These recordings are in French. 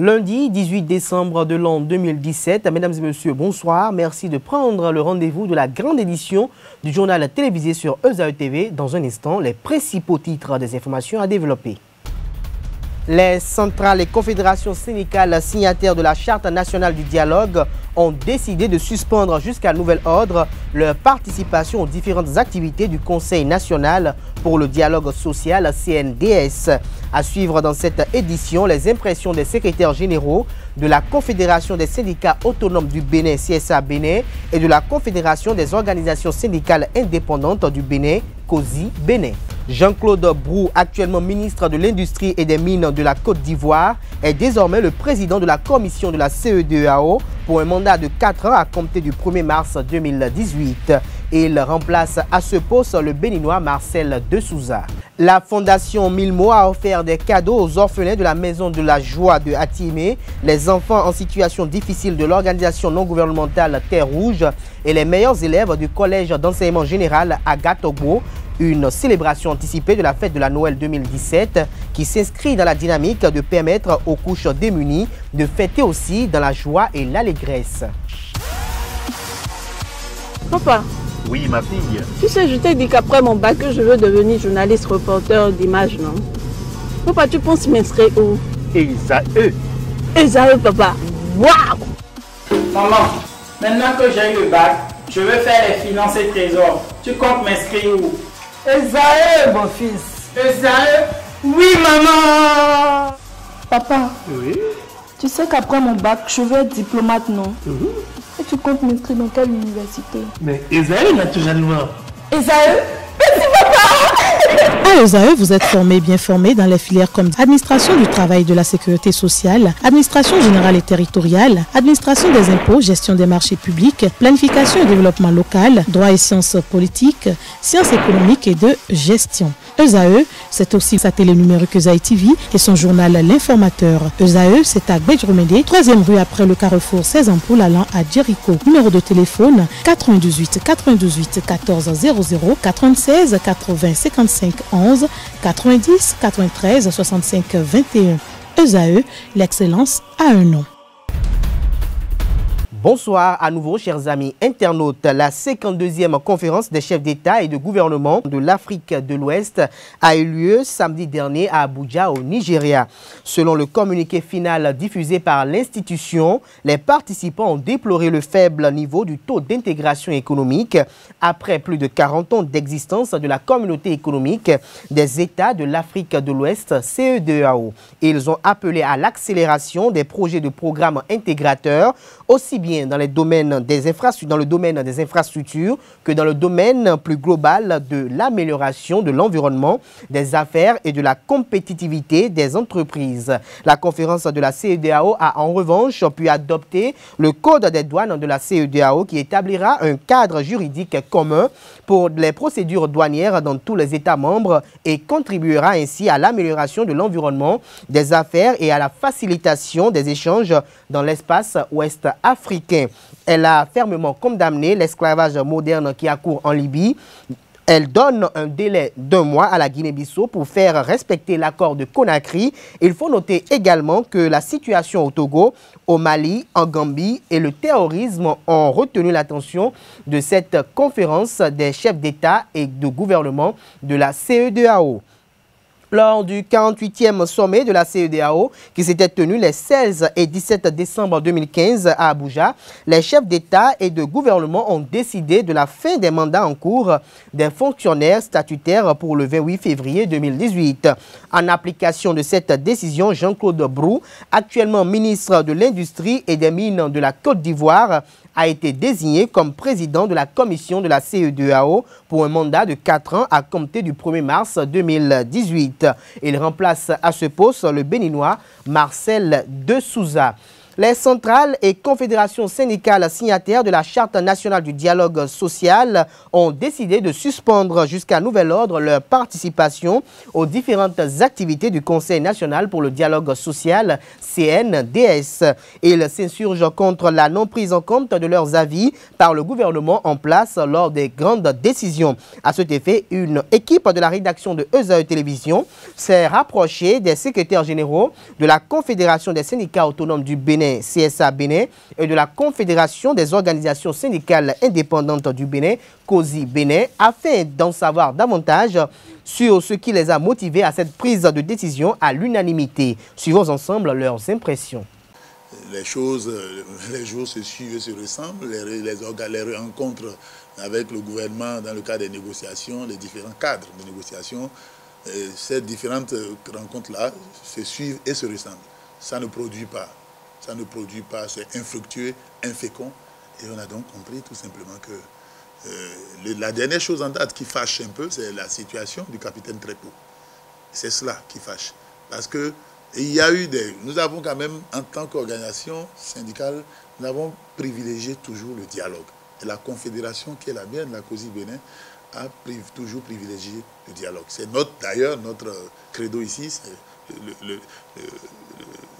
Lundi 18 décembre de l'an 2017, mesdames et messieurs, bonsoir. Merci de prendre le rendez-vous de la grande édition du journal télévisé sur ESAE TV. Dans un instant, les principaux titres des informations à développer. Les centrales et confédérations syndicales signataires de la Charte nationale du dialogue ont décidé de suspendre jusqu'à nouvel ordre leur participation aux différentes activités du Conseil national pour le dialogue social CNDS. À suivre dans cette édition, les impressions des secrétaires généraux de la Confédération des syndicats autonomes du Bénin, CSA Bénin, et de la Confédération des organisations syndicales indépendantes du Bénin, COSI Bénin. Jean-Claude Brou, actuellement ministre de l'Industrie et des Mines de la Côte d'Ivoire, est désormais le président de la commission de la CEDEAO pour un mandat de 4 ans à compter du 1er mars 2018. Il remplace à ce poste le Béninois Marcel de Souza. La Fondation Milmo a offert des cadeaux aux orphelins de la Maison de la Joie de Atimé, les enfants en situation difficile de l'organisation non gouvernementale Terre Rouge et les meilleurs élèves du collège d'enseignement général Agatogbo. Une célébration anticipée de la fête de la Noël 2017 qui s'inscrit dans la dynamique de permettre aux couches démunies de fêter aussi dans la joie et l'allégresse. Papa. Oui, ma fille. Tu sais, je t'ai dit qu'après mon bac, je veux devenir journaliste reporter d'images, non? Papa, tu penses m'inscrire où? ESAE. ESAE, papa. Waouh! Maman, maintenant que j'ai eu le bac, je veux faire les finances et trésors. Tu comptes m'inscrire où? ESAE, mon fils. ESAE? Oui, maman! Papa, Oui. tu sais qu'après mon bac, je veux être diplomate, non? Et tu comptes m'inscrire dans quelle université? Mais ESAE, naturellement. ESAE? À ESAE, vous êtes bien formé dans les filières comme administration du travail et de la sécurité sociale, administration générale et territoriale, administration des impôts, gestion des marchés publics, planification et développement local, droit et sciences politiques, sciences économiques et de gestion. ESAE, c'est aussi sa télé numérique ESAE TV et son journal L'Informateur. ESAE, c'est à Bedjromede, 3e rue après le carrefour 16 ampoules allant à Jericho. Numéro de téléphone 98 98 14 00 96 80 55 11 90 93 65 21. ESAE, l'excellence a un nom. Bonsoir à nouveau, chers amis internautes. La 52e conférence des chefs d'État et de gouvernement de l'Afrique de l'Ouest a eu lieu samedi dernier à Abuja, au Nigeria. Selon le communiqué final diffusé par l'institution, les participants ont déploré le faible niveau du taux d'intégration économique après plus de 40 ans d'existence de la communauté économique des États de l'Afrique de l'Ouest, CEDEAO. Ils ont appelé à l'accélération des projets de programmes intégrateurs, aussi bien dans le domaine des infrastructures que dans le domaine plus global de l'amélioration de l'environnement, des affaires et de la compétitivité des entreprises. La conférence de la CEDEAO a en revanche pu adopter le code des douanes de la CEDEAO qui établira un cadre juridique commun pour les procédures douanières dans tous les États membres et contribuera ainsi à l'amélioration de l'environnement, des affaires et à la facilitation des échanges dans l'espace ouest africain. Elle a fermement condamné l'esclavage moderne qui a cours en Libye. Elle donne un délai d'1 mois à la Guinée-Bissau pour faire respecter l'accord de Conakry. Il faut noter également que la situation au Togo, au Mali, en Gambie et le terrorisme ont retenu l'attention de cette conférence des chefs d'État et de gouvernement de la CEDEAO. Lors du 48e sommet de la CEDEAO qui s'était tenu les 16 et 17 décembre 2015 à Abuja, les chefs d'État et de gouvernement ont décidé de la fin des mandats en cours des fonctionnaires statutaires pour le 28 février 2018. En application de cette décision, Jean-Claude Brou, actuellement ministre de l'Industrie et des Mines de la Côte d'Ivoire, a été désigné comme président de la commission de la CEDEAO pour un mandat de 4 ans à compter du 1er mars 2018. Il remplace à ce poste le Béninois Marcel de Souza. Les centrales et confédérations syndicales signataires de la Charte nationale du dialogue social ont décidé de suspendre jusqu'à nouvel ordre leur participation aux différentes activités du Conseil national pour le dialogue social, CNDS. Ils s'insurgent contre la non prise en compte de leurs avis par le gouvernement en place lors des grandes décisions. À cet effet, une équipe de la rédaction de ESAE Télévision s'est rapprochée des secrétaires généraux de la Confédération des syndicats autonomes du Bénin, CSA Bénin, et de la Confédération des organisations syndicales indépendantes du Bénin, COSI Bénin, afin d'en savoir davantage sur ce qui les a motivés à cette prise de décision à l'unanimité. Suivons ensemble leurs impressions. Les jours se suivent et se ressemblent, les rencontres avec le gouvernement dans le cadre des négociations, les différents cadres de négociation, ces différentes rencontres-là se suivent et se ressemblent. Ça ne produit pas. Ça ne produit pas, c'est infructueux, infécond. Et on a donc compris tout simplement que la dernière chose en date qui fâche un peu, c'est la situation du capitaine Trépo. C'est cela qui fâche. Parce que il y a eu nous avons quand même, en tant qu'organisation syndicale, nous avons privilégié toujours le dialogue. Et la confédération qui est la mienne, la COSI Bénin, a toujours privilégié le dialogue. C'est d'ailleurs notre credo ici, c'est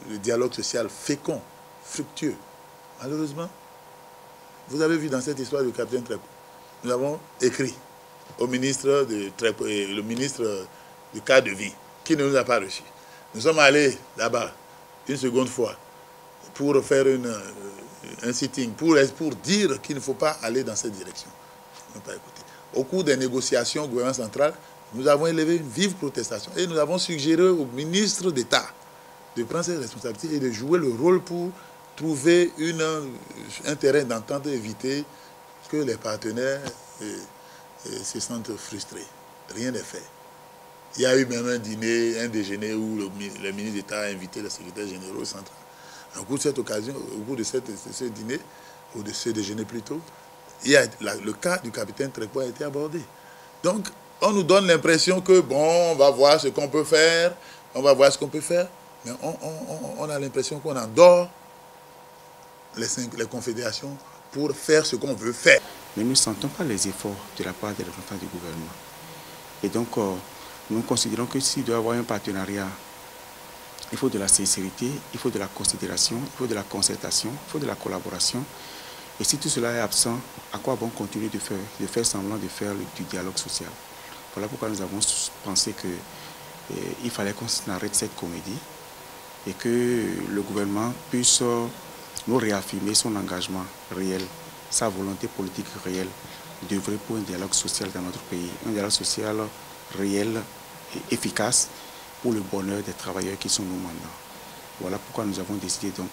le dialogue social fécond, fructueux. Malheureusement, vous avez vu dans cette histoire du capitaine Trépo, nous avons écrit au ministre de Trépo, le ministre du cadre de vie, qui ne nous a pas reçus. Nous sommes allés là-bas une seconde fois pour faire un sitting, pour dire qu'il ne faut pas aller dans cette direction. Ils n'ont pas écouté. Au cours des négociations au gouvernement central, nous avons élevé une vive protestation et nous avons suggéré au ministre d'État de prendre ses responsabilités et de jouer le rôle pour trouver un terrain d'entente et éviter que les partenaires se sentent frustrés. Rien n'est fait. Il y a eu même un déjeuner où le ministre d'État a invité le secrétaire général central. Au cours de cette occasion, au cours de ce dîner, ou de ce déjeuner plutôt, le cas du capitaine Trépo a été abordé. Donc, on nous donne l'impression que, bon, on va voir ce qu'on peut faire, mais on a l'impression qu'on endort les confédérations pour faire ce qu'on veut faire. Mais nous ne sentons pas les efforts de la part des représentants du gouvernement. Et donc, nous considérons que s'il doit y avoir un partenariat, il faut de la sincérité, il faut de la considération, il faut de la concertation, il faut de la collaboration. Et si tout cela est absent, à quoi bon continuer de faire semblant de faire du dialogue social? Voilà pourquoi nous avons pensé qu'il fallait qu'on arrête cette comédie et que le gouvernement puisse nous réaffirmer son engagement réel, sa volonté politique réelle d'œuvrer pour un dialogue social dans notre pays, un dialogue social réel et efficace pour le bonheur des travailleurs qui sont nos mandats. Voilà pourquoi nous avons décidé donc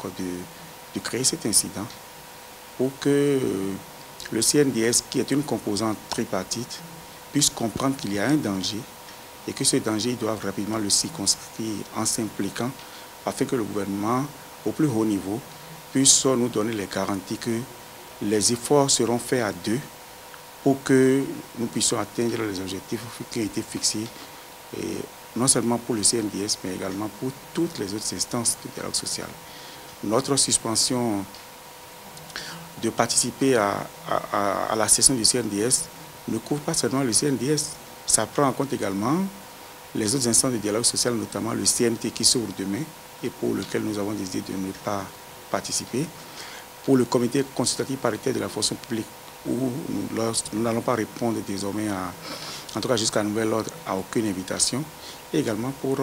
de créer cet incident pour que le CNDS, qui est une composante tripartite, puisse comprendre qu'il y a un danger et que ce danger, ils doivent rapidement le circonscrire en s'impliquant afin que le gouvernement, au plus haut niveau, puisse nous donner les garanties que les efforts seront faits à deux pour que nous puissions atteindre les objectifs qui ont été fixés, et non seulement pour le CNDS, mais également pour toutes les autres instances du dialogue social. Notre suspension de participer à la session du CNDS ne couvre pas seulement le CNDS, ça prend en compte également les autres instances de dialogue social, notamment le CNT qui s'ouvre demain et pour lequel nous avons décidé de ne pas participer, pour le comité consultatif paritaire de la fonction publique où nous n'allons pas répondre désormais, en tout cas jusqu'à nouvel ordre, à aucune invitation, et également pour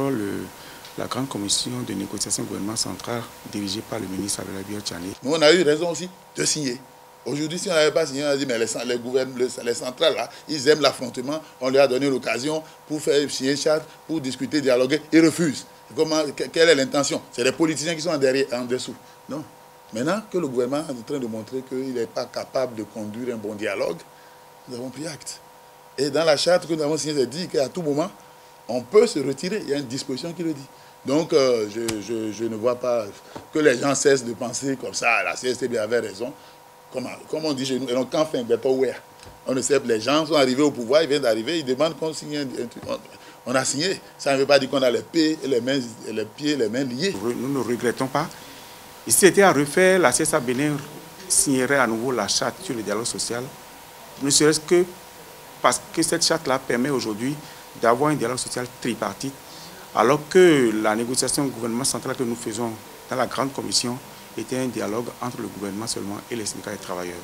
la grande commission de négociation gouvernement central dirigée par le ministre Abdoulaye Biotchane. Nous, on a eu raison aussi de signer. Aujourd'hui, si on n'avait pas signé, on a dit, mais les centrales, là, ils aiment l'affrontement, on leur a donné l'occasion pour faire signer une charte, pour discuter, dialoguer, ils refusent. Quelle est l'intention? C'est les politiciens qui sont en dessous. Non. Maintenant que le gouvernement est en train de montrer qu'il n'est pas capable de conduire un bon dialogue, nous avons pris acte. Et dans la charte que nous avons signée, c'est dit qu'à tout moment, on peut se retirer. Il y a une disposition qui le dit. Donc, je ne vois pas que les gens cessent de penser comme ça. La CSTB avait raison. Comme on dit chez nous, et donc quand on ne sait pas, les gens sont arrivés au pouvoir, ils viennent d'arriver, ils demandent qu'on signe un truc. On a signé. Ça ne veut pas dire qu'on a les pieds et les mains liés. Nous ne regrettons pas Et si c'était à refaire, la CSA Bénin signerait à nouveau la charte sur le dialogue social, ne serait-ce que parce que cette charte-là permet aujourd'hui d'avoir un dialogue social tripartite, alors que la négociation gouvernement central que nous faisons dans la grande commission était un dialogue entre le gouvernement seulement et les syndicats et les travailleurs.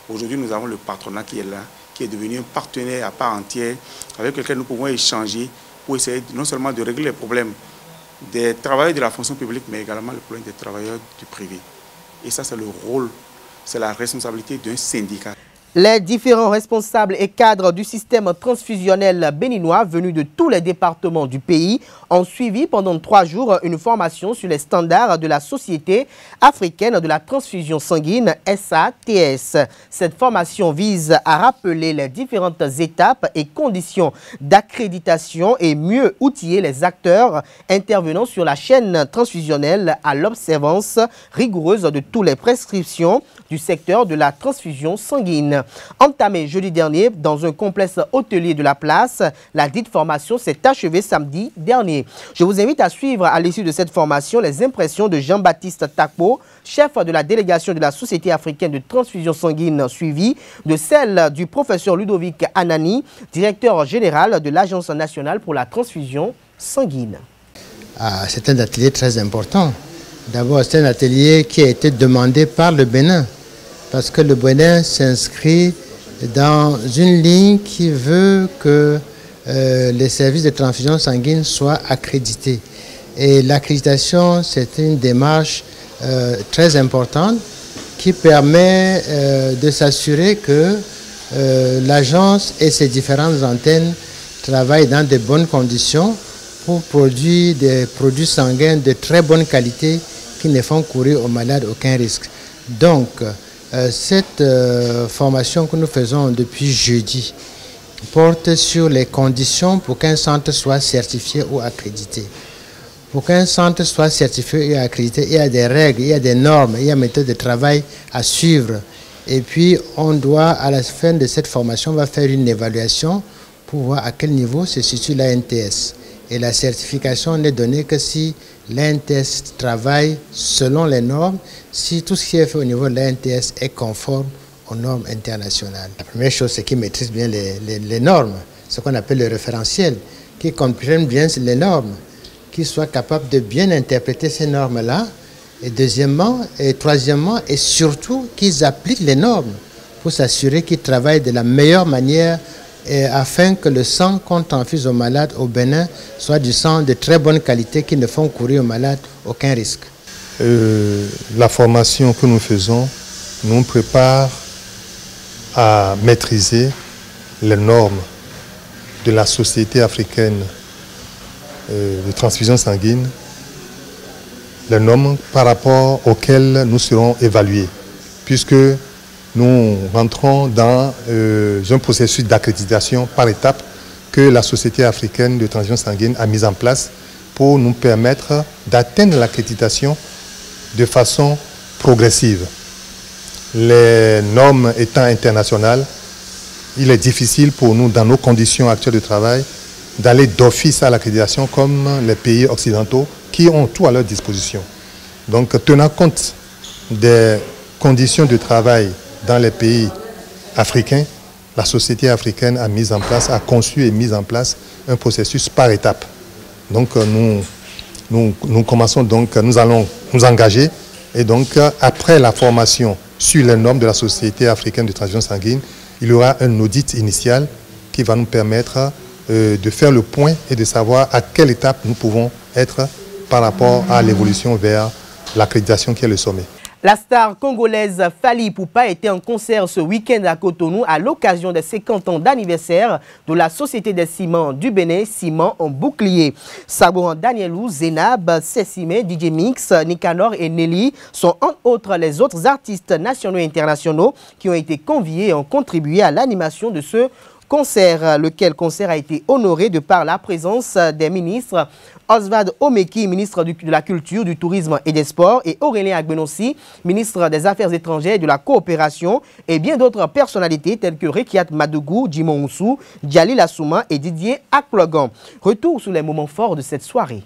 Aujourd'hui, nous avons le patronat qui est là, qui est devenu un partenaire à part entière, avec lequel nous pouvons échanger pour essayer non seulement de régler les problèmes des travailleurs de la fonction publique, mais également le problème des travailleurs du privé. Et ça, c'est le rôle, c'est la responsabilité d'un syndicat. Les différents responsables et cadres du système transfusionnel béninois venus de tous les départements du pays ont suivi pendant 3 jours une formation sur les standards de la Société africaine de la transfusion sanguine SATS. Cette formation vise à rappeler les différentes étapes et conditions d'accréditation et mieux outiller les acteurs intervenant sur la chaîne transfusionnelle à l'observance rigoureuse de toutes les prescriptions du secteur de la transfusion sanguine. Entamée jeudi dernier dans un complexe hôtelier de la place, la dite formation s'est achevée samedi dernier. Je vous invite à suivre à l'issue de cette formation les impressions de Jean-Baptiste Takpo, chef de la délégation de la Société africaine de transfusion sanguine, suivie de celle du professeur Ludovic Anani, directeur général de l'Agence nationale pour la transfusion sanguine. C'est un atelier très important. D'abord, c'est un atelier qui a été demandé par le Bénin, parce que le Bénin s'inscrit dans une ligne qui veut que les services de transfusion sanguine soient accrédités. Et l'accréditation, c'est une démarche très importante qui permet de s'assurer que l'agence et ses différentes antennes travaillent dans de bonnes conditions pour produire des produits sanguins de très bonne qualité qui ne font courir aux malades aucun risque. Donc, cette formation que nous faisons depuis jeudi porte sur les conditions pour qu'un centre soit certifié ou accrédité. Pour qu'un centre soit certifié et accrédité, il y a des règles, il y a des normes, il y a une méthode de travail à suivre. Et puis, on doit, à la fin de cette formation, on va faire une évaluation pour voir à quel niveau se situe l'ANTS. Et la certification n'est donnée que si l'ANTS travaille selon les normes, si tout ce qui est fait au niveau de l'ANTS est conforme aux normes internationales. La première chose, c'est qu'ils maîtrisent bien les normes, ce qu'on appelle le référentiel, qu'ils comprennent bien les normes, qu'ils soient capables de bien interpréter ces normes-là, et deuxièmement, et troisièmement, et surtout qu'ils appliquent les normes pour s'assurer qu'ils travaillent de la meilleure manière afin que le sang qu'on transfuse aux malades au Bénin soit du sang de très bonne qualité qui ne font courir aux malades aucun risque. La formation que nous faisons nous prépare à maîtriser les normes de la Société africaine de transfusion sanguine, les normes par rapport auxquelles nous serons évalués, puisque nous rentrons dans un processus d'accréditation par étapes que la Société africaine de transfusion sanguine a mis en place pour nous permettre d'atteindre l'accréditation de façon progressive. Les normes étant internationales, il est difficile pour nous, dans nos conditions actuelles de travail, d'aller d'office à l'accréditation comme les pays occidentaux qui ont tout à leur disposition. Donc, tenant compte des conditions de travail dans les pays africains, la Société africaine a conçu et mis en place un processus par étapes. Donc nous commençons donc, nous allons nous engager et donc après la formation sur les normes de la Société africaine de transfusion sanguine, il y aura un audit initial qui va nous permettre de faire le point et de savoir à quelle étape nous pouvons être par rapport à l'évolution vers l'accréditation qui est le sommet. La star congolaise Fally Ipupa était en concert ce week-end à Cotonou à l'occasion des 50 ans d'anniversaire de la Société des ciments du Bénin, Ciment en Bouclier. Saboran Danielou, Zénab, Sessime, DJ Mix, Nicanor et Nelly sont entre autres les autres artistes nationaux et internationaux qui ont été conviés et ont contribué à l'animation de ce concert, lequel concert a été honoré de par la présence des ministres Oswald Omeki, ministre de la Culture, du Tourisme et des Sports, et Aurélien Agbenossi, ministre des Affaires étrangères et de la Coopération, et bien d'autres personnalités telles que Rekiat Madougou, Jimon Oussou, Djali Lassouma et Didier Akplogan. Retour sur les moments forts de cette soirée.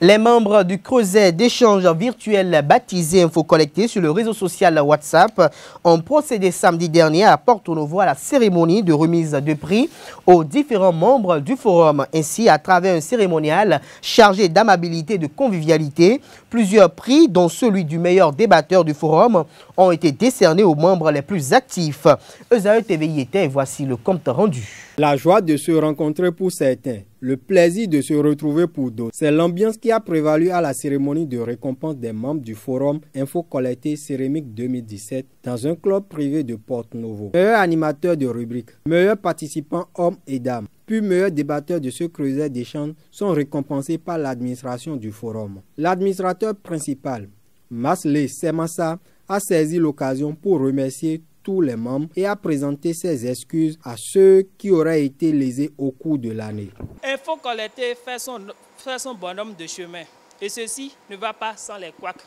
Les membres du creuset d'échange virtuel baptisé Info Collecté sur le réseau social WhatsApp ont procédé samedi dernier à Porto Novo à la cérémonie de remise de prix aux différents membres du forum. Ainsi, à travers un cérémonial chargé d'amabilité et de convivialité, plusieurs prix, dont celui du meilleur débatteur du forum, ont été décernés aux membres les plus actifs. Esaü TV y était et voici le compte rendu. La joie de se rencontrer pour certains, le plaisir de se retrouver pour d'autres. C'est l'ambiance qui a prévalu à la cérémonie de récompense des membres du forum Info Collecté Cérémique 2017 dans un club privé de Porto Novo. Meilleur animateur de rubrique, meilleur participant hommes et dames, puis meilleurs débatteurs de ce creuset d'échange sont récompensés par l'administration du forum. L'administrateur principal, Masle Semassa, a saisi l'occasion pour remercier tous les membres et a présenté ses excuses à ceux qui auraient été lésés au cours de l'année. Info Collecté fait son bonhomme de chemin et ceci ne va pas sans les couacs.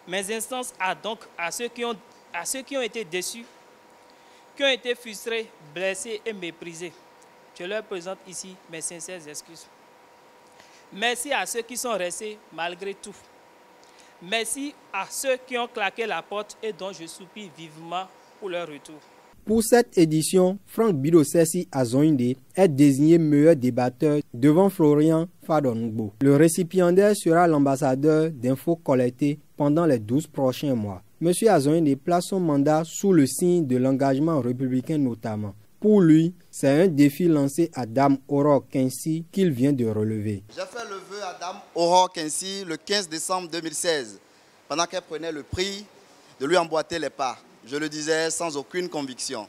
Mes instances à donc à ceux qui ont à ceux qui ont été déçus, qui ont été frustrés, blessés et méprisés. Je leur présente ici mes sincères excuses. Merci à ceux qui sont restés malgré tout. Merci à ceux qui ont claqué la porte et dont je soupire vivement pour leur retour. Pour cette édition, Franck Bidosesi Azoinde est désigné meilleur débatteur devant Florian Fadonugbo. Le récipiendaire sera l'ambassadeur d'infos collectées pendant les 12 prochains mois. M. Azoinde place son mandat sous le signe de l'engagement républicain notamment. Pour lui, c'est un défi lancé à Dame Aurore Quincy qu'il vient de relever. J'ai fait le vœu à Dame Aurore Quincy le 15 décembre 2016, pendant qu'elle prenait le prix de lui emboîter les pas. Je le disais sans aucune conviction.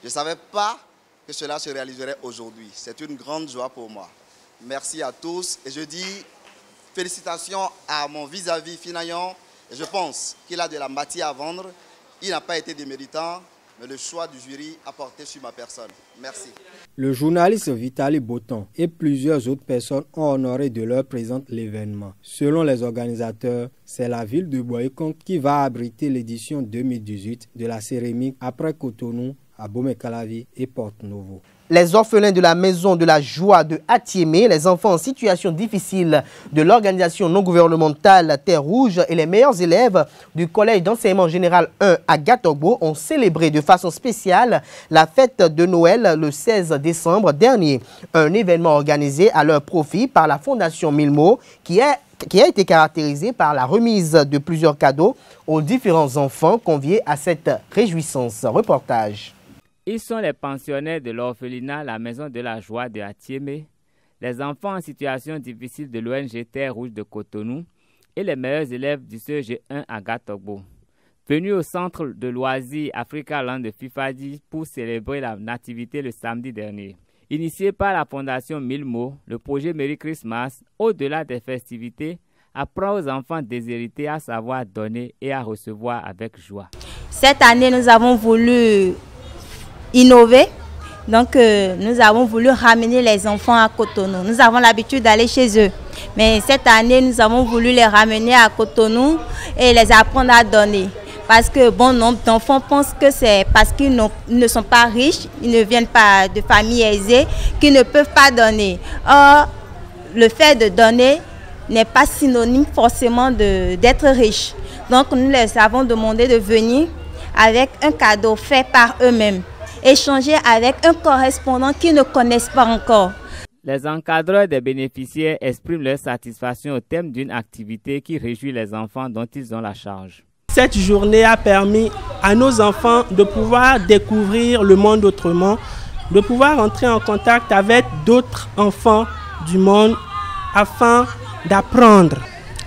Je ne savais pas que cela se réaliserait aujourd'hui. C'est une grande joie pour moi. Merci à tous et je dis félicitations à mon vis-à-vis Finayon. Et je pense qu'il a de la matière à vendre. Il n'a pas été déméritant, mais le choix du jury a porté sur ma personne. Merci. Le journaliste Vitali Boton et plusieurs autres personnes ont honoré de leur présence l'événement. Selon les organisateurs, c'est la ville de Boycon qui va abriter l'édition 2018 de la cérémonie après Cotonou, Abomey-Calavi et Porto-Novo. Les orphelins de la Maison de la Joie de Atiémé, les enfants en situation difficile de l'organisation non gouvernementale Terre Rouge et les meilleurs élèves du collège d'enseignement général 1 à Gatogbo ont célébré de façon spéciale la fête de Noël le 16 décembre dernier. Un événement organisé à leur profit par la Fondation Milmo qui a été caractérisé par la remise de plusieurs cadeaux aux différents enfants conviés à cette réjouissance. Reportage. Ils sont les pensionnaires de l'orphelinat La Maison de la Joie de Atiémé, les enfants en situation difficile de l'ONG Terre Rouge de Cotonou et les meilleurs élèves du CEG1 à Gatogbo. Venus au centre de loisirs Africa Land de Fifadi pour célébrer la nativité le samedi dernier. Initié par la Fondation Milmo, le projet Merry Christmas, au-delà des festivités, apprend aux enfants déshérités à savoir donner et à recevoir avec joie. Cette année, nous avons voulu innover. Donc, nous avons voulu ramener les enfants à Cotonou. Nous avons l'habitude d'aller chez eux. Mais cette année, nous avons voulu les ramener à Cotonou et les apprendre à donner. Parce que bon nombre d'enfants pensent que c'est parce qu'ils ne sont pas riches, ils ne viennent pas de familles aisées, qu'ils ne peuvent pas donner. Or, le fait de donner n'est pas synonyme forcément d'être riche. Donc, nous les avons demandé de venir avec un cadeau fait par eux-mêmes. Échanger avec un correspondant qu'ils ne connaissent pas encore. Les encadreurs des bénéficiaires expriment leur satisfaction au thème d'une activité qui réjouit les enfants dont ils ont la charge. Cette journée a permis à nos enfants de pouvoir découvrir le monde autrement, de pouvoir entrer en contact avec d'autres enfants du monde afin d'apprendre.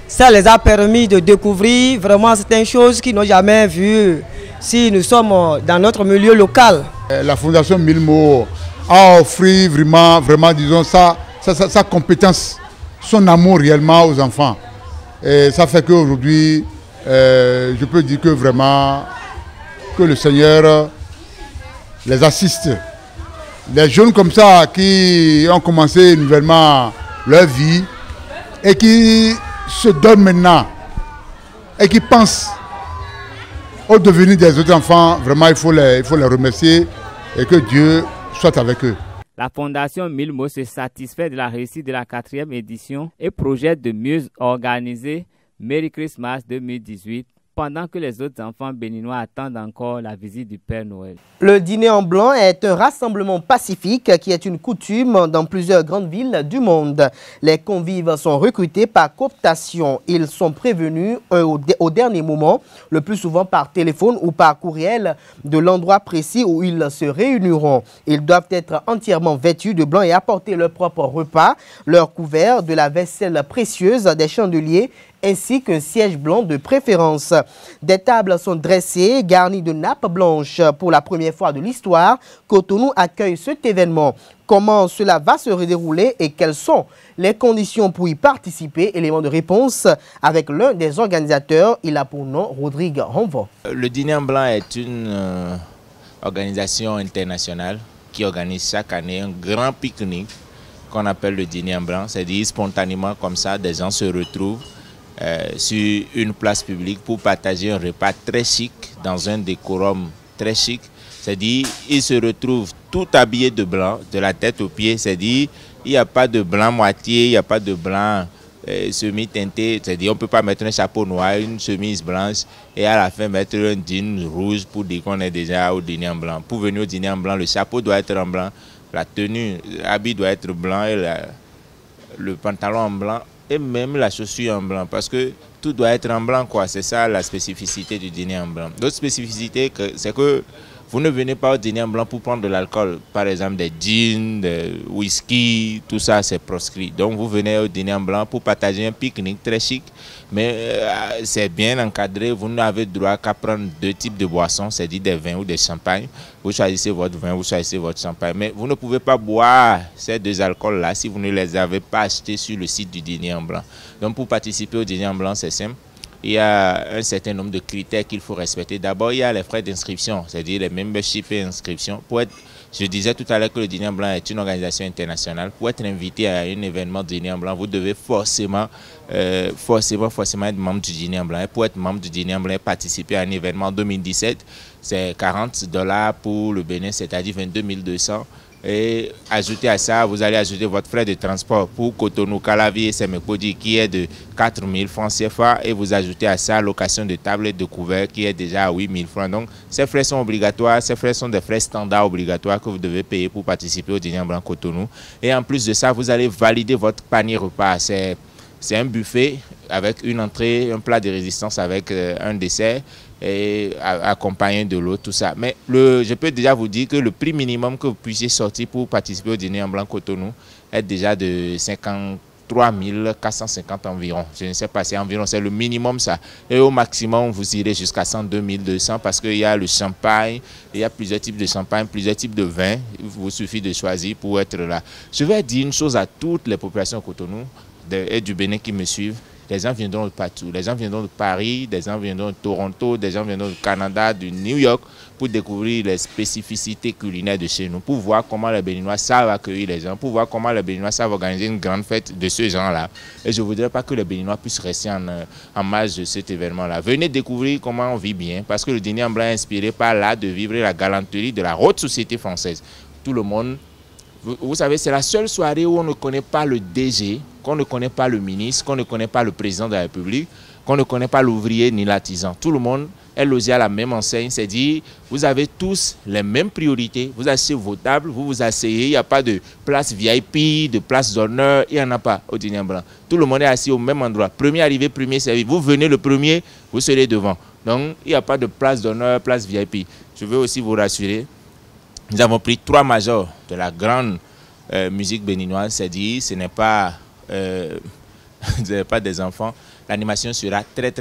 Ça les a permis de découvrir vraiment certaines choses qu'ils n'ont jamais vues si nous sommes dans notre milieu local. La Fondation Milmo a offert vraiment disons, sa compétence, son amour réellement aux enfants. Et ça fait qu'aujourd'hui, je peux dire que vraiment, que le Seigneur les assiste. Les jeunes comme ça qui ont commencé nouvellement leur vie et qui se donnent maintenant et qui pensent au devenir des autres enfants, vraiment il faut les remercier et que Dieu soit avec eux. La Fondation Milmo se satisfait de la réussite de la 4e édition et projette de mieux organiser Merry Christmas 2018 pendant que les autres enfants béninois attendent encore la visite du Père Noël. Le dîner en blanc est un rassemblement pacifique qui est une coutume dans plusieurs grandes villes du monde. Les convives sont recrutés par cooptation. Ils sont prévenus au dernier moment, le plus souvent par téléphone ou par courriel, de l'endroit précis où ils se réuniront. Ils doivent être entièrement vêtus de blanc et apporter leur propre repas, leur couvert, de la vaisselle précieuse, des chandeliers, ainsi qu'un siège blanc de préférence. Des tables sont dressées, garnies de nappes blanches. Pour la première fois de l'histoire, Cotonou accueille cet événement. Comment cela va se dérouler et quelles sont les conditions pour y participer? Élément de réponse avec l'un des organisateurs. Il a pour nom Rodrigue Renvo. Le Dîner en Blanc est une organisation internationale qui organise chaque année un grand pique-nique qu'on appelle le Dîner en Blanc. C'est-à-dire spontanément comme ça, des gens se retrouvent sur une place publique pour partager un repas très chic dans un décorum très chic. C'est-à-dire, ils se retrouvent tout habillés de blanc, de la tête aux pieds. C'est-à-dire, il n'y a pas de blanc moitié, il n'y a pas de blanc semi-teinté. C'est-à-dire, on ne peut pas mettre un chapeau noir, une chemise blanche et à la fin mettre un jean rouge pour dire qu'on est déjà au dîner en blanc. Pour venir au dîner en blanc, le chapeau doit être en blanc, la tenue, l'habit doit être blanc et le pantalon en blanc et même la chaussure en blanc parce que tout doit être en blanc, quoi. C'est ça la spécificité du dîner en blanc. L'autre spécificité, c'est que vous ne venez pas au dîner en blanc pour prendre de l'alcool. Par exemple, des gins, des whisky, tout ça, c'est proscrit. Donc, vous venez au dîner en blanc pour partager un pique-nique très chic. Mais c'est bien encadré. Vous n'avez droit qu'à prendre 2 types de boissons, c'est-à-dire des vins ou des champagnes. Vous choisissez votre vin, vous choisissez votre champagne. Mais vous ne pouvez pas boire ces 2 alcools-là si vous ne les avez pas achetés sur le site du dîner en blanc. Donc, pour participer au dîner en blanc, c'est simple. Il y a un certain nombre de critères qu'il faut respecter. D'abord, il y a les frais d'inscription, c'est-à-dire les membership et inscription. Je disais tout à l'heure que le dîner en blanc est une organisation internationale. Pour être invité à un événement de dîner en blanc, vous devez forcément être membre du dîner en blanc. Et pour être membre du dîner en blanc et participer à un événement en 2017, c'est $40 pour le Bénin, c'est-à-dire 22 200. Et ajouté à ça, vous allez ajouter votre frais de transport pour Cotonou, Calavi et Semekpodi qui est de 4 000 francs CFA et vous ajoutez à ça location de table et de couvert qui est déjà à 8 000 francs. Donc ces frais sont obligatoires, ces frais sont des frais standards obligatoires que vous devez payer pour participer au dîner en blanc Cotonou. Et en plus de ça, vous allez valider votre panier repas. C'est un buffet avec une entrée, un plat de résistance avec un dessert et accompagné de l'eau, tout ça. Mais je peux déjà vous dire que le prix minimum que vous puissiez sortir pour participer au dîner en blanc Cotonou est déjà de 53 450 environ. Je ne sais pas, c'est environ, c'est le minimum ça. Et au maximum, vous irez jusqu'à 102 200 parce qu'il y a le champagne, il y a plusieurs types de champagne, plusieurs types de vins. Il vous suffit de choisir pour être là. Je vais dire une chose à toutes les populations Cotonou et du Bénin qui me suivent. Les gens viendront de partout. Les gens viendront de Paris, des gens viendront de Toronto, des gens viendront du Canada, du New York pour découvrir les spécificités culinaires de chez nous, pour voir comment les Béninois savent accueillir les gens, pour voir comment les Béninois savent organiser une grande fête de ce genre-là. Et je ne voudrais pas que les Béninois puissent rester en marge de cet événement-là. Venez découvrir comment on vit bien, parce que le dîner en blanc est inspiré par l'art de vivre et la galanterie de la haute société française. Tout le monde. Vous savez, c'est la seule soirée où on ne connaît pas le DG, qu'on ne connaît pas le ministre, qu'on ne connaît pas le président de la République, qu'on ne connaît pas l'ouvrier ni l'artisan. Tout le monde est logé à la même enseigne, c'est-à-dire vous avez tous les mêmes priorités. Vous achetez vos tables, vous vous asseyez, il n'y a pas de place VIP, de place d'honneur, il n'y en a pas au dîner en blanc. Tout le monde est assis au même endroit. Premier arrivé, premier servi. Vous venez le premier, vous serez devant. Donc, il n'y a pas de place d'honneur, place VIP. Je veux aussi vous rassurer. Nous avons pris 3 majors de la grande musique béninoise, c'est-à-dire ce n'est pas, pas des enfants. L'animation sera très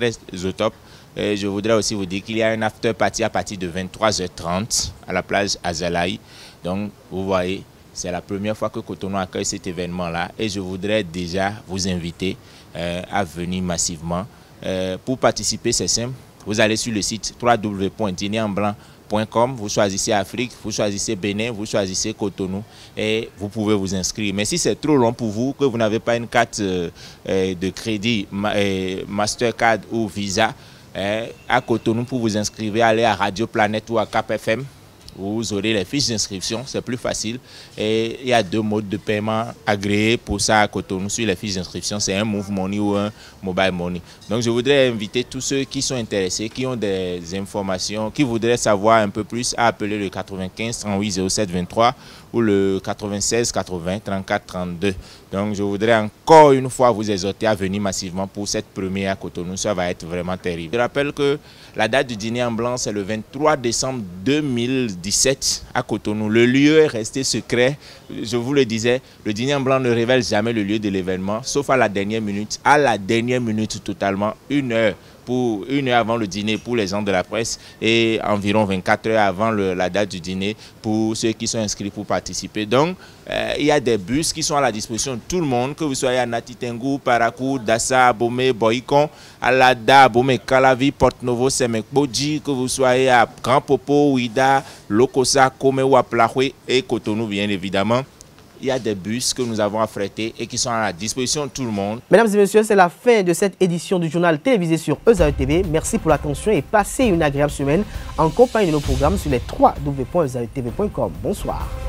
au top. Je voudrais aussi vous dire qu'il y a un after party à partir de 23h30 à la plage Azalaï. Donc vous voyez, c'est la première fois que Cotonou accueille cet événement-là et je voudrais déjà vous inviter à venir massivement. Pour participer, c'est simple. Vous allez sur le site www.dinerenblanc.com, vous choisissez Afrique, vous choisissez Bénin, vous choisissez Cotonou et vous pouvez vous inscrire. Mais si c'est trop long pour vous, que vous n'avez pas une carte de crédit Mastercard ou Visa, à Cotonou pour vous inscrire, allez à Radio Planète ou à Cap FM. Vous aurez les fiches d'inscription, c'est plus facile. Et il y a 2 modes de paiement agréés pour ça à Cotonou. Sur les fiches d'inscription, c'est un Move Money ou un Mobile Money. Donc je voudrais inviter tous ceux qui sont intéressés, qui ont des informations, qui voudraient savoir un peu plus, à appeler le 95 38 07 23 ou le 96 80 34 32. Donc je voudrais encore une fois vous exhorter à venir massivement pour cette première à Cotonou. Ça va être vraiment terrible. Je rappelle que la date du dîner en blanc, c'est le 23 décembre 2017 à Cotonou. Le lieu est resté secret. Je vous le disais, le dîner en blanc ne révèle jamais le lieu de l'événement, sauf à la dernière minute. À la dernière minute totalement, 1 heure avant le dîner pour les gens de la presse et environ 24 heures avant la date du dîner pour ceux qui sont inscrits pour participer. Donc, il y a des bus qui sont à la disposition de tout le monde, que vous soyez à Natitengu, Parakou, Dassa, Abomey, Boycon, Alada, Abomey, Calavi, Porte-Novo, Semekpodi, que vous soyez à Grand Popo, Ouida, Lokosa, Kome ou à Plahoué et Cotonou, bien évidemment. il y a des bus que nous avons affrétés et qui sont à la disposition de tout le monde. Mesdames et messieurs, c'est la fin de cette édition du journal télévisé sur EZAE TV. Merci pour l'attention et passez une agréable semaine en compagnie de nos programmes sur les www.ezaetv.com. Bonsoir.